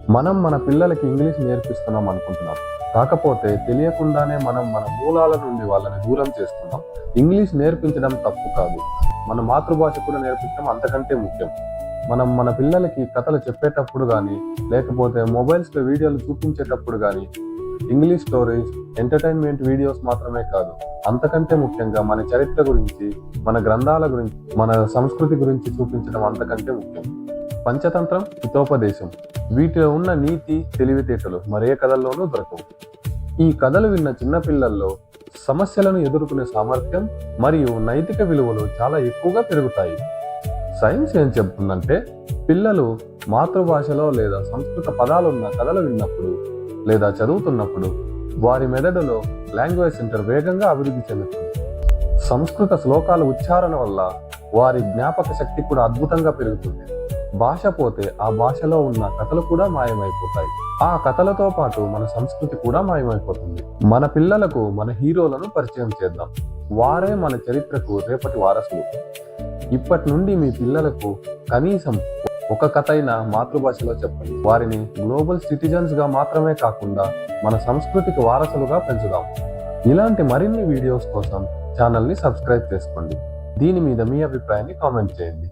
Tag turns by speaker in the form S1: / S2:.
S1: మనం మన పిల్లలకి ఇంగ్లీష్ నేర్పిస్తున్నాం అనుకుంటున్నాం. కాకపోతే తెలియకుండానే మనం మన మూలాల నుండి వాళ్ళని దూరం చేస్తున్నాం. ఇంగ్లీష్ నేర్పించడం తప్పు కాదు. మన మాతృభాష కూడా నేర్పించడం అంతకంటే ముఖ్యం. మనం మన పిల్లలకి కథలు చెప్పేటప్పుడు గానీ, లేకపోతే మొబైల్స్‌లో వీడియోలు చూపించేటప్పుడు గానీ, ఇంగ్లీష్ స్టోరీస్, ఎంటర్‌టైన్‌మెంట్ వీడియోస్ మాత్రమే కాదు. అంతకంటే ముఖ్యంగా మన చరిత్ర గురించి, మన గ్రంథాల గురించి, మన సంస్కృతి గురించి చూపించడం అంతకంటే ముఖ్యం. పంచతంత్రం, హితోపదేశం వీటిలో ఉన్న నీతి, తెలివితేటలు మరే కథల్లోనూ దొరకవు. ఈ కథలు విన్న చిన్నపిల్లల్లో సమస్యలను ఎదుర్కొనే సామర్థ్యం మరియు నైతిక విలువలు చాలా ఎక్కువగా పెరుగుతాయి. సైన్స్ ఏం చెబుతుందంటే, పిల్లలు మాతృభాషలో లేదా సంస్కృత పదాలున్న కథలు విన్నప్పుడు లేదా చదువుతున్నప్పుడు వారి మెదడులో లాంగ్వేజ్ సెంటర్ వేగంగా అభివృద్ధి చెందుతుంది. సంస్కృత శ్లోకాల ఉచ్చారణ వల్ల వారి జ్ఞాపక శక్తి కూడా అద్భుతంగా పెరుగుతుంది. భాష పోతే ఆ భాషలో ఉన్న కథలు కూడా మాయమైపోతాయి. ఆ కథలతో పాటు మన సంస్కృతి కూడా మాయమైపోతుంది. మన పిల్లలకు మన హీరోలను పరిచయం చేద్దాం. వారే మన చరిత్రకు రేపటి వారసులు. ఇప్పటి నుండి మీ పిల్లలకు కనీసం ఒక కథ అయినా మాతృభాషలో చెప్పండి. వారిని గ్లోబల్ సిటిజన్స్ గా మాత్రమే కాకుండా మన సంస్కృతికి వారసులుగా పెంచుదాం. ఇలాంటి మరిన్ని వీడియోస్ కోసం ఛానల్ని సబ్స్క్రైబ్ చేసుకోండి. దీని మీద మీ అభిప్రాయాన్ని కామెంట్ చేయండి.